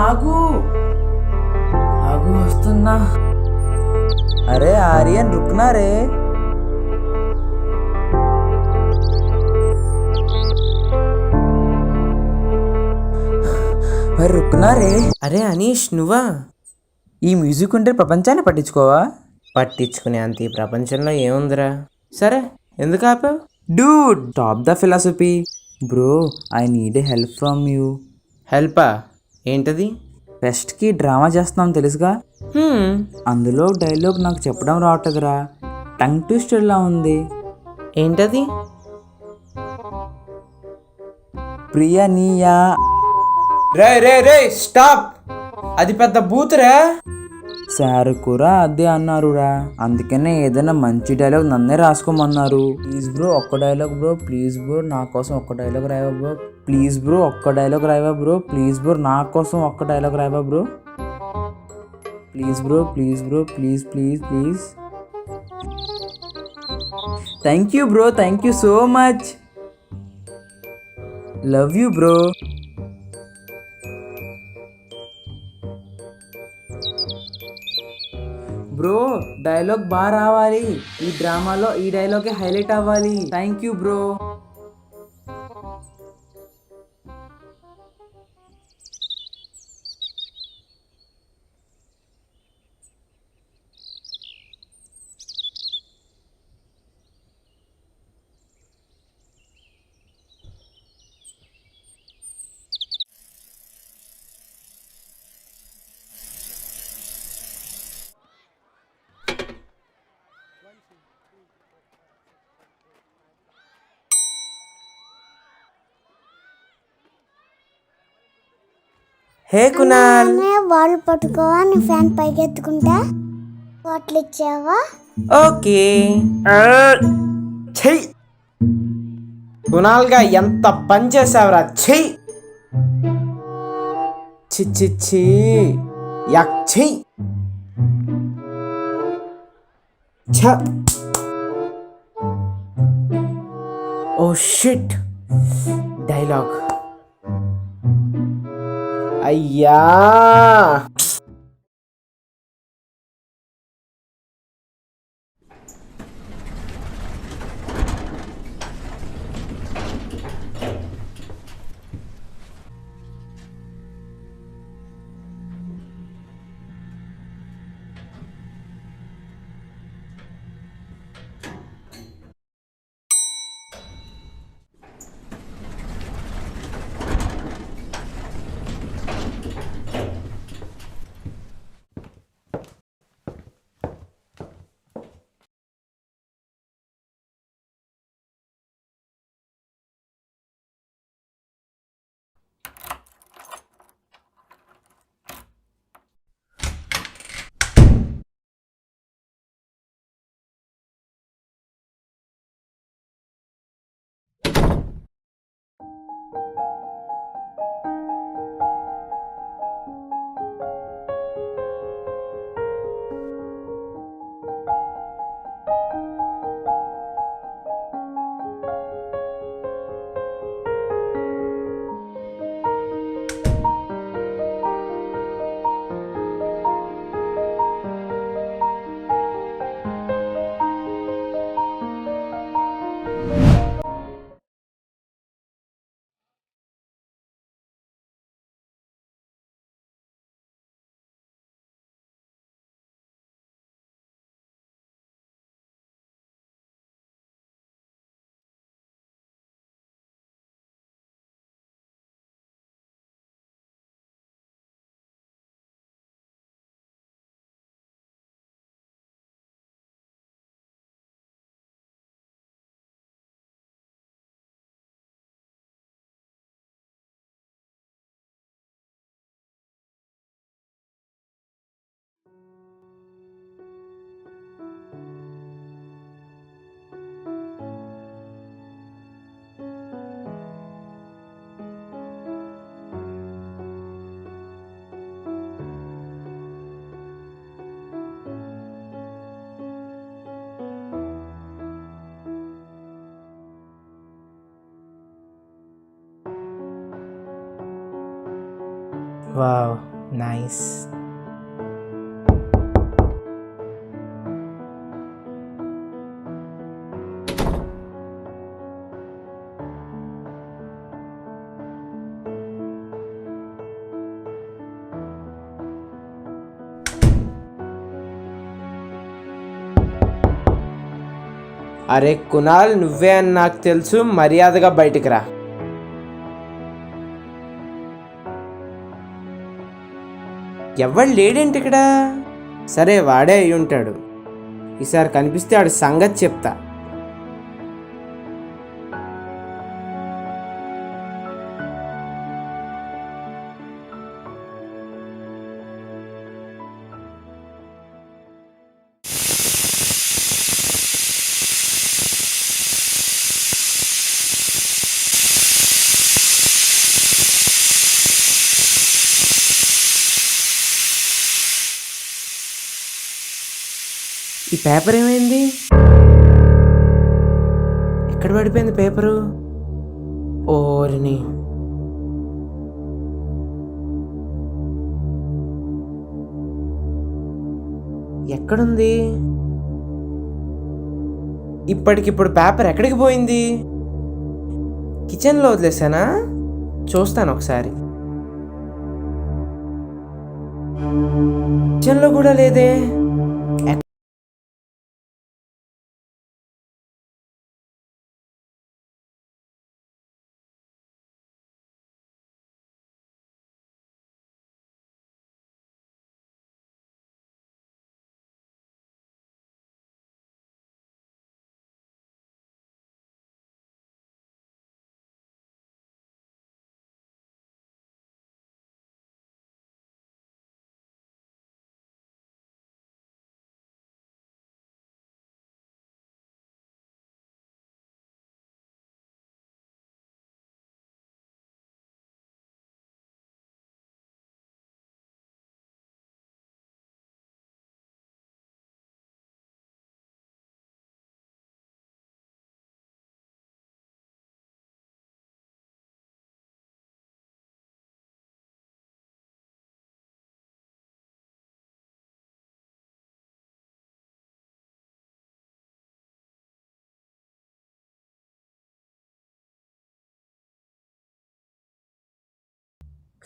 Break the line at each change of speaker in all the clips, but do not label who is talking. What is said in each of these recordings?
ఆగు ఆగు వస్తున్నా. అరే ఆర్యన్ రుక్నా రే. మరి రుక్నా రే.
అరే అనీష్ నువ్వా?
ఈ మ్యూజిక్ ఉంటే ప్రపంచాన్ని పట్టించుకోవా?
పట్టించుకునే అంత ఈ ప్రపంచంలో ఏముందిరా. సరే ఎందుకు ఆపావు?
Dude stop the philosophy. Bro I need a help from you.
హెల్పా? ఏంటది?
ఫెస్ట్కి డ్రామా చేస్తున్నాం తెలుసుగా. అందులో డైలాగ్ నాకు చెప్పడం రావట్లేదురా. టంగ్ ట్విస్టర్లా ఉంది.
ఏంటది?
ప్రియా నీయా.
రే రే రే స్టాప్, అది పెద్ద బూతురా.
సార్ కూడా అదే అన్నారురా. అందుకనే ఏదైనా మంచి డైలాగ్ నన్నే రాసుకోమన్నారు. ప్లీజ్ బ్రో ఒక్క డైలాగ్ బ్రో, ప్లీజ్ బ్రో నా కోసం ఒక్క డైలాగ్ రాయవా బ్రో, ప్లీజ్ బ్రో ఒక్క డైలాగ్ రాయవా బ్రో, ప్లీజ్ బ్రో నా కోసం ఒక్క డైలాగ్ రాయవా bro, please bro please bro please please please. Thank you bro, thank you so much. Love you bro. Bro dialogue బాగా రావాలి. ఈ డ్రామాలో ఈ డైలాగే హైలైట్ అవ్వాలి. Thank you bro.
Hey Kunal.
Ball పట్టుకోవా, నీ ఫ్యాన్ పైకి ఎత్తుకుంటా. బాటిల్ ఇచ్చావా?
ఓకే. చెయ్యి కునాల్గా ఎంత పని చేసావురా. చెయ్యి చి యక్ చెయ్యి. ఛ. Oh shit. డైలాగ్. అయ్యా వావ్, నైస్. అరే కునాల్, నువ్వే అని నాకు తెలుసు, మర్యాదగా బయటికి రా. ఎవడు లేడేంటి ఇక్కడ? సరే, వాడే అయి ఉంటాడు. ఈసారి కనిపిస్తే ఆడి సంగతి చెప్తా. ఈ పేపర్ ఏమైంది? ఎక్కడ పడిపోయింది పేపరు? ఓరిని, ఎక్కడుంది? ఇప్పటికిప్పుడు పేపర్ ఎక్కడికి పోయింది? కిచెన్లో వదిలేసానా? చూస్తాను ఒకసారి. కిచెన్లో కూడా లేదే.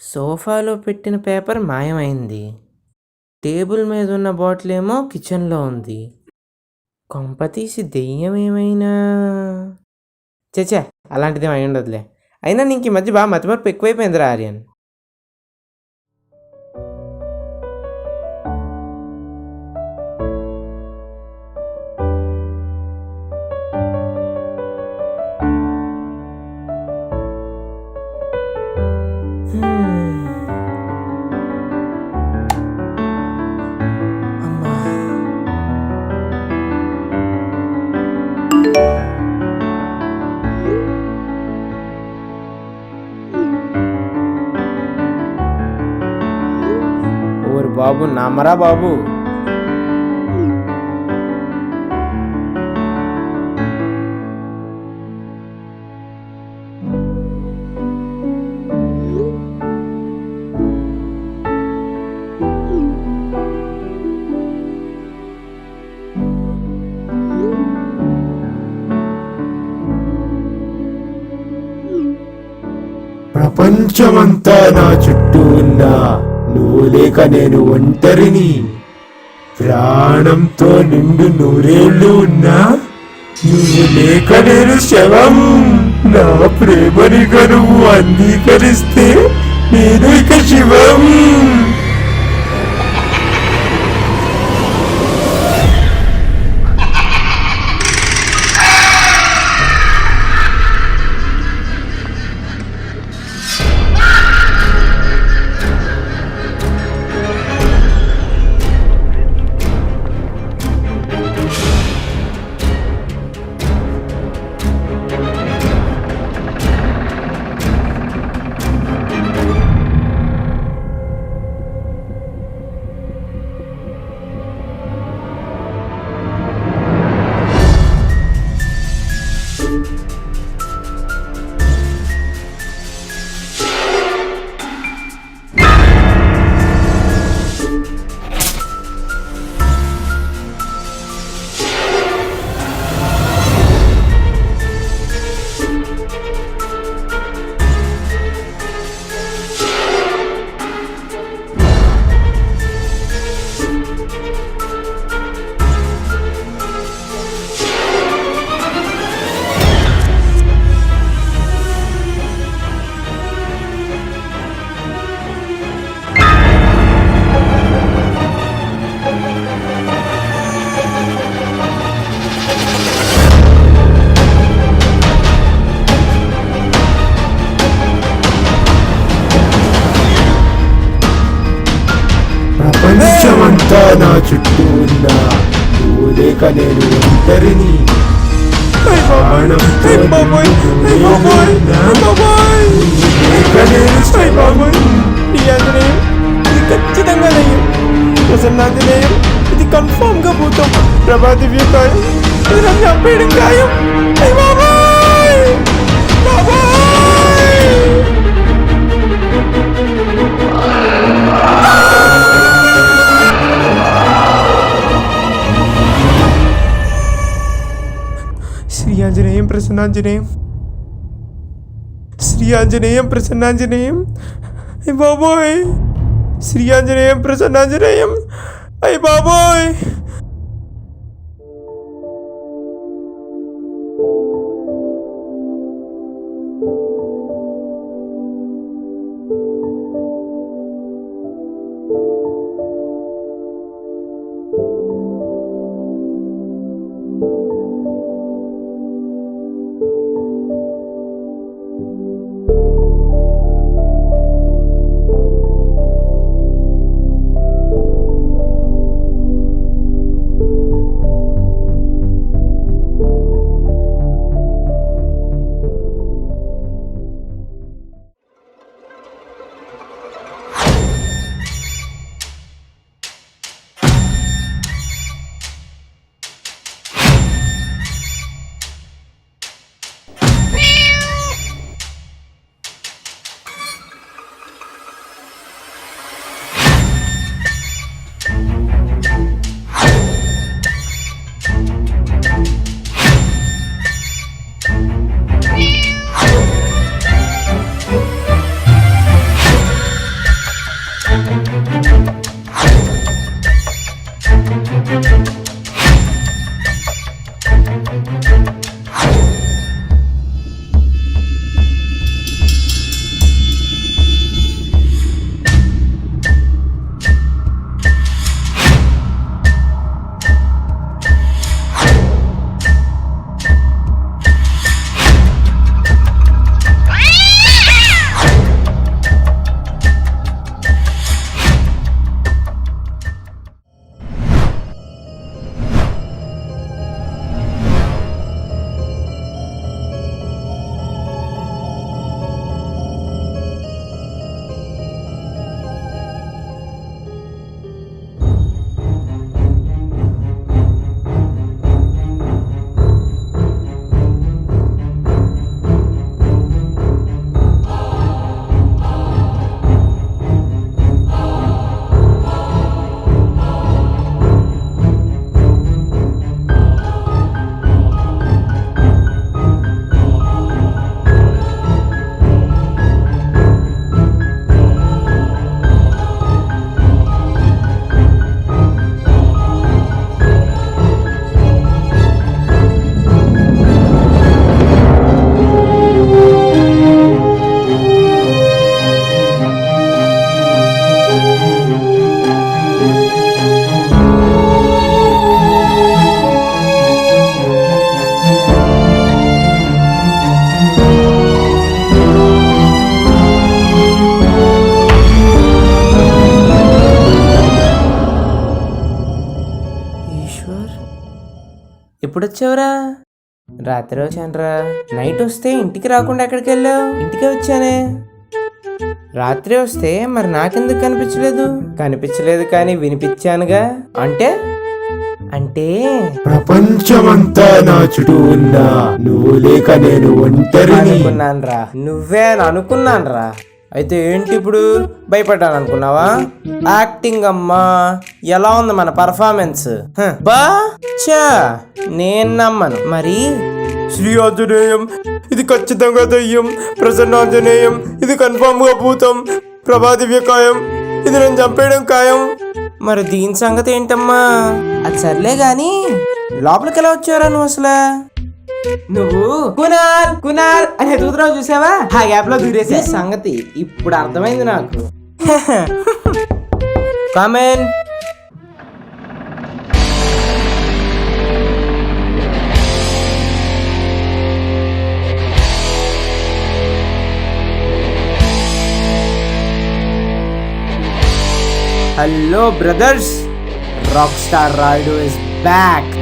సోఫాలో పెట్టిన పేపర్ మాయమైంది. టేబుల్ మీద ఉన్న బాటిల్ ఏమో కిచెన్లో ఉంది. కొంపతీసి దెయ్యం ఏమైనా? చచ్చా, అలాంటిది అయి ఉండదులే. అయినా నీకు ఈ మధ్య బాగా మతిమరుపు ఎక్కువైపోయిందిరా ఆర్యన్. అమ్మా, ఓరు బాబు, నమ్మరా బాబు.
ప్రపంచమంతా నా చుట్టూ ఉన్నా నువ్వు లేక నేను ఒంటరిని. ప్రాణంతో నిండు నూరేళ్లు ఉన్నా నువ్వు లేక నేను శవం. నా ప్రేమని నువ్వు అంగీకరిస్తే నేను ఇక శివం. నా చుట్టూ ఉన్నా నువ్వు లేక నేను ఒంటరిని ప్రాణంతో నిన్ను నేనున్నా. నువ్వు లేక నేను శవం.
ఈ ఆంజనేయం ఇది ఖచ్చితంగా దయ్యం, ప్రసన్నాంజనేయం ఇది కన్ఫామ్ గా భూతం, ప్రభా దివ్యకాయం ఇది నన్ను చంపేయడం ఖాయం. అయ్ బాబాయ్! బాబాయ్! శ్రీ ఆంజనేయం ప్రసన్నాంజనేయం, శ్రీ ఆంజనేయం ప్రసన్నాంజనేయం. అయ్ బాబోయ్! శ్రీ ఆంజనేయం ప్రసన్నాంజనేయం. అయ్ బాబోయ్! ఎప్పుడు వచ్చావురా? రాత్రి వచ్చానురా. నైట్ వస్తే ఇంటికి రాకుండా ఎక్కడికి వెళ్ళావు? ఇంటికే వచ్చానే. రాత్రి వస్తే మరి నాకెందుకు కనిపించలేదు? కనిపించలేదు కానీ వినిపించానుగా. అంటే అంటే
ప్రపంచమంతా నా చుట్టూ ఉన్నా నువ్వు లేక నేను ఒంటరిని
అనుకున్నానురా. నువ్వే అని అనుకున్నానురా. అయితే ఏంటి ఇప్పుడు భయపడ్డాను అనుకున్నావా? యాక్టింగ్ అమ్మా. ఎలా ఉంది మన పర్ఫార్మెన్స్? బా చా నేను నమ్మను. మరి శ్రీ ఆంజనేయం ఇది ఖచ్చితంగా దయ్యం, ప్రసన్నాంజనేయం ఇది కన్ఫామ్ గా భూతం, ప్రభా దివ్యకాయం ఇది నేను చంపేయడం ఖాయం. మరి దీని సంగతి ఏంటమ్మా? అది సర్లే గాని లోపలికి ఎలా వచ్చారా నువ్వు అసలు? నువ్వు కునాల్ కునాల్ అనే దూతరావు చూసావా? ఆ గ్యాప్ లో దూరేసే సంగతి ఇప్పుడు అర్థమైంది నాకు. Come on. Hello brothers,
rock star Rayudu is back.